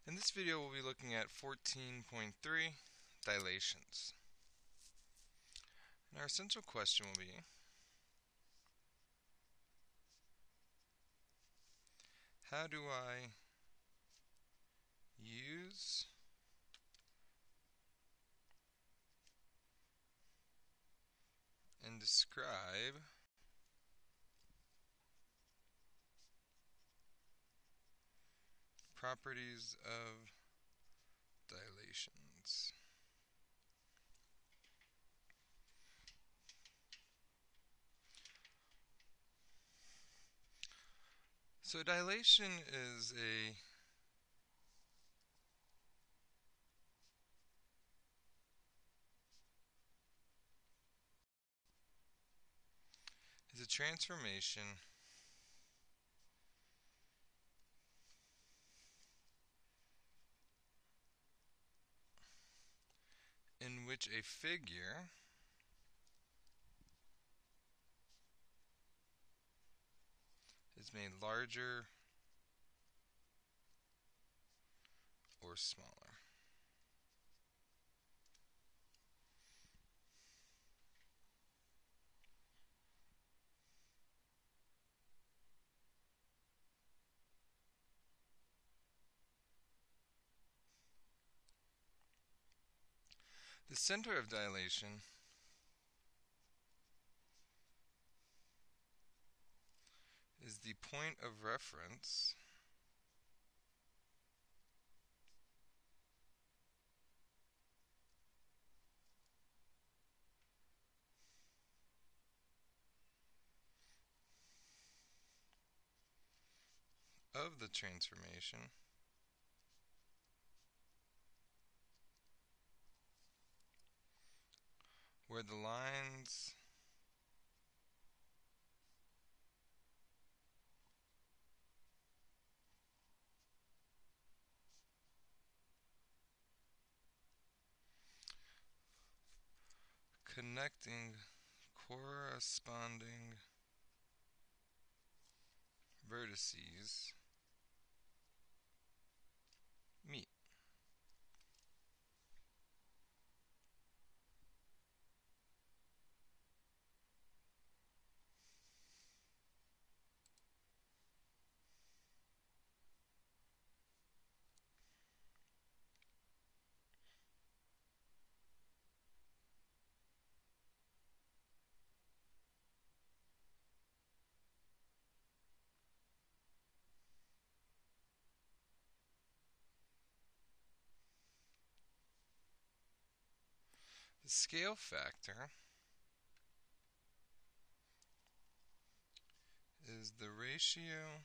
In this video, we'll be looking at 14.3, dilations. And our essential question will be, how do I use and describe properties of dilations? So dilation is a transformation in which a figure is made larger or smaller. The center of dilation is the point of reference of the transformation where the lines connecting corresponding vertices meet. The scale factor is the ratio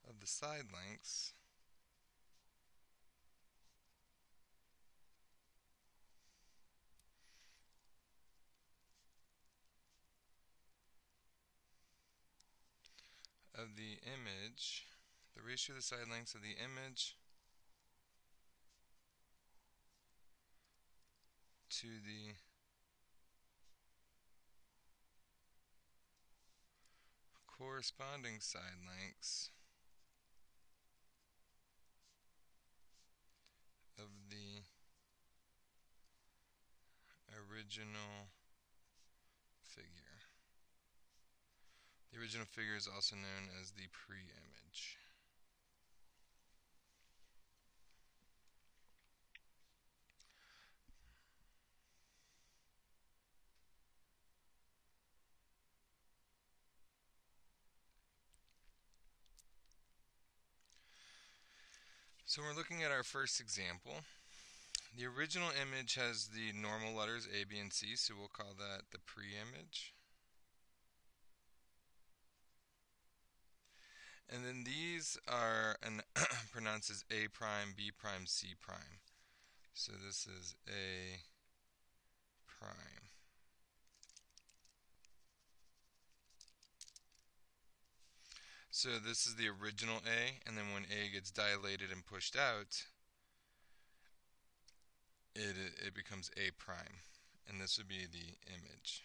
of the side lengths of the image, the ratio of the side lengths of the image to the corresponding side lengths of the original figure. The original figure is also known as the pre-image. So we're looking at our first example. The original image has the normal letters A, B, and C, so we'll call that the pre-image. And then these are pronounced as A prime, B prime, C prime. So this is A prime. So this is the original A, and then when A gets dilated and pushed out, it becomes A prime, and this would be the image.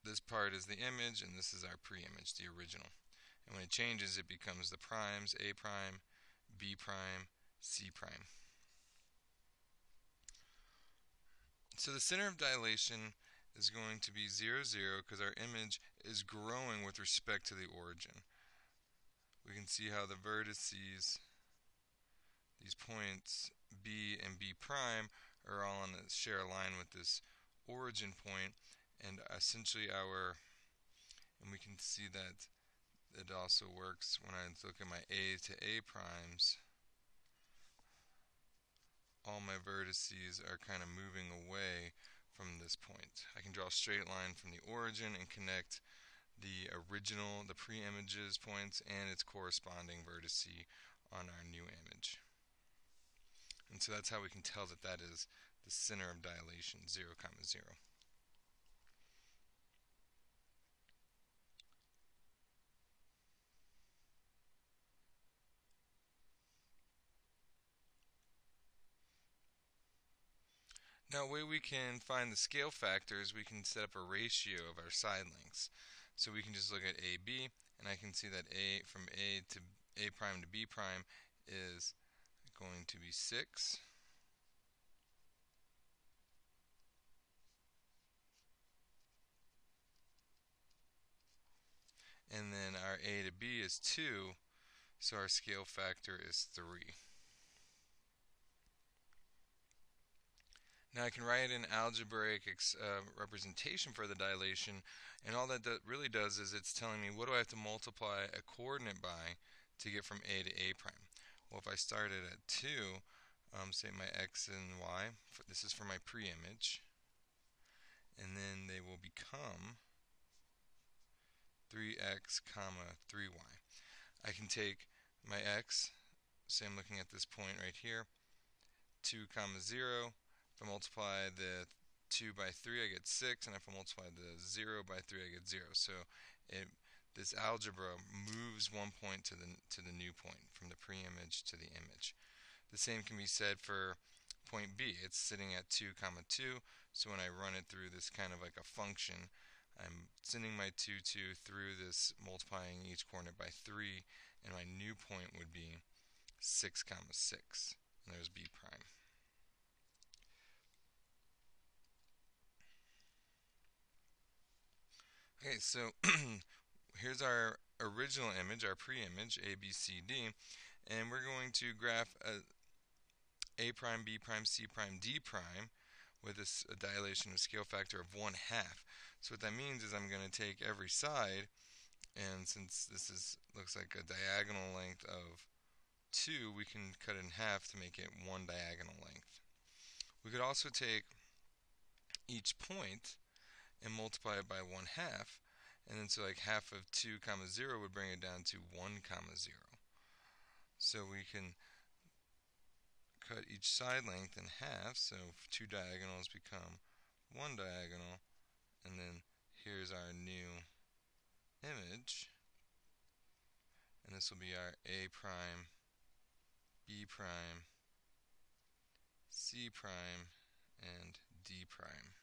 this part is the image, and this is our pre-image, the original. And when it changes, it becomes the primes, A prime, B prime, C prime. So the center of dilation is going to be 0, 0 because our image is growing with respect to the origin. We can see how the vertices, these points B and B prime, are all on the share a line with this origin point, and essentially and we can see that it also works when I look at my A to A primes. All my vertices are kind of moving away from this point. I can draw a straight line from the origin and connect the original, the pre-images points, and its corresponding vertice on our new image. And so that's how we can tell that that is the center of dilation, 0, 0. Now, a way we can find the scale factors, we can set up a ratio of our side lengths. So we can just look at AB, and I can see that A from A to A prime to B prime is going to be 6. And then our A to B is 2, so our scale factor is 3. Now I can write an algebraic representation for the dilation, and all that really does is it's telling me what do I have to multiply a coordinate by to get from A to A prime. Well, if I started at 2, say my x and y, this is for my pre-image, and then they will become 3x comma 3y. I can take my x, say I'm looking at this point right here, 2 comma 0. If I multiply the 2 by 3, I get 6, and if I multiply the 0 by 3, I get 0. So this algebra moves one point to the new point, from the pre-image to the image. The same can be said for point B. It's sitting at 2 comma 2, so when I run it through this kind of like a function, I'm sending my 2, 2 through this, multiplying each coordinate by 3, and my new point would be 6 comma 6, and there's B prime. Okay, so here's our original image, our pre-image, A, B, C, D, and we're going to graph A prime, B prime, C prime, D prime with a dilation of scale factor of 1/2. So what that means is I'm going to take every side, and since this looks like a diagonal length of 2, we can cut it in half to make it 1 diagonal length. We could also take each point and multiply it by 1/2, and then so like half of 2 comma 0 would bring it down to 1 comma 0. So we can cut each side length in half, so 2 diagonals become 1 diagonal, and then here's our new image, and this will be our A prime, B prime, C prime, and D prime.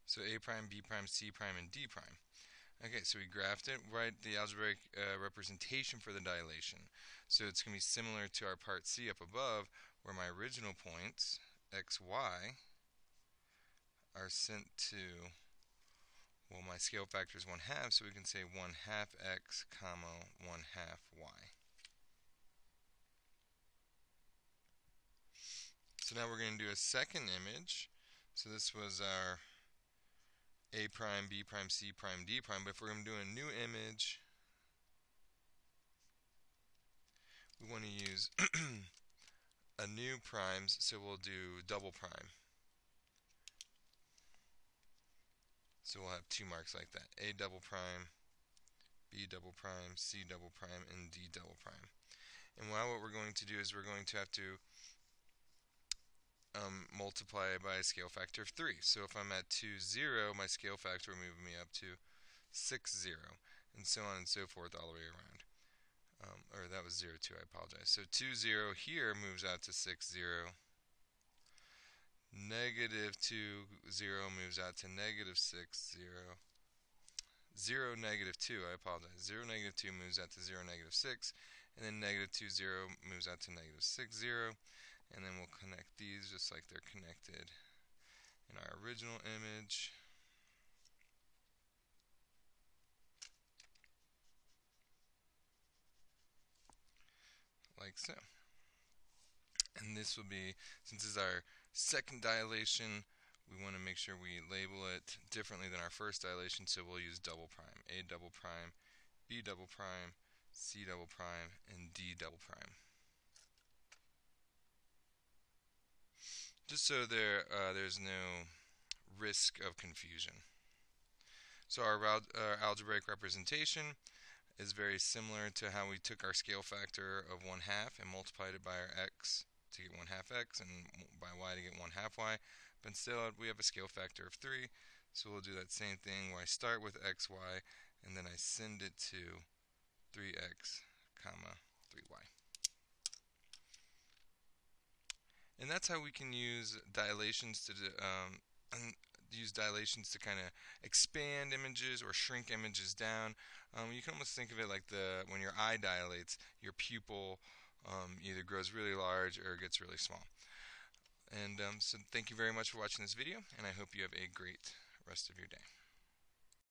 So A prime, B prime, C prime, and D prime. Okay, so we graphed it, write the algebraic representation for the dilation. So it's going to be similar to our part C up above, where my original points, x, y, are sent to, well, my scale factor is 1/2, so we can say 1/2 x, comma, 1/2 y. So now we're going to do a second image. So this was our A prime, B prime, C prime, D prime. But if we're going to do a new image, we want to use a new primes, so we'll do double prime. So we'll have 2 marks like that. A double prime, B double prime, C double prime, and D double prime. And now what we're going to do is we're going to have to multiply by a scale factor of 3. So if I'm at 2, 0, my scale factor will move me up to 6, 0, and so on and so forth all the way around. Or that was 0, 2, I apologize. So 2, 0 here moves out to 6, 0. Negative 2, 0 moves out to negative 6, 0. 0, negative 2, I apologize. 0, negative 2 moves out to 0, negative 6. And then negative 2, 0 moves out to negative 6, 0. And then we'll connect these just like they're connected in our original image. Like so. And this will be, since this is our second dilation, we want to make sure we label it differently than our first dilation, so we'll use double prime. A double prime, B double prime, C double prime, and D double prime. Just so there's no risk of confusion. So our algebraic representation is very similar to how we took our scale factor of 1/2 and multiplied it by our x to get 1/2 x and by y to get 1/2 y. But instead we have a scale factor of 3, so we'll do that same thing where I start with x, y, and then I send it to 3x, comma, 3y. And that's how we can use dilations to kind of expand images or shrink images down. You can almost think of it like when your eye dilates, your pupil either grows really large or gets really small. And so thank you very much for watching this video, and I hope you have a great rest of your day.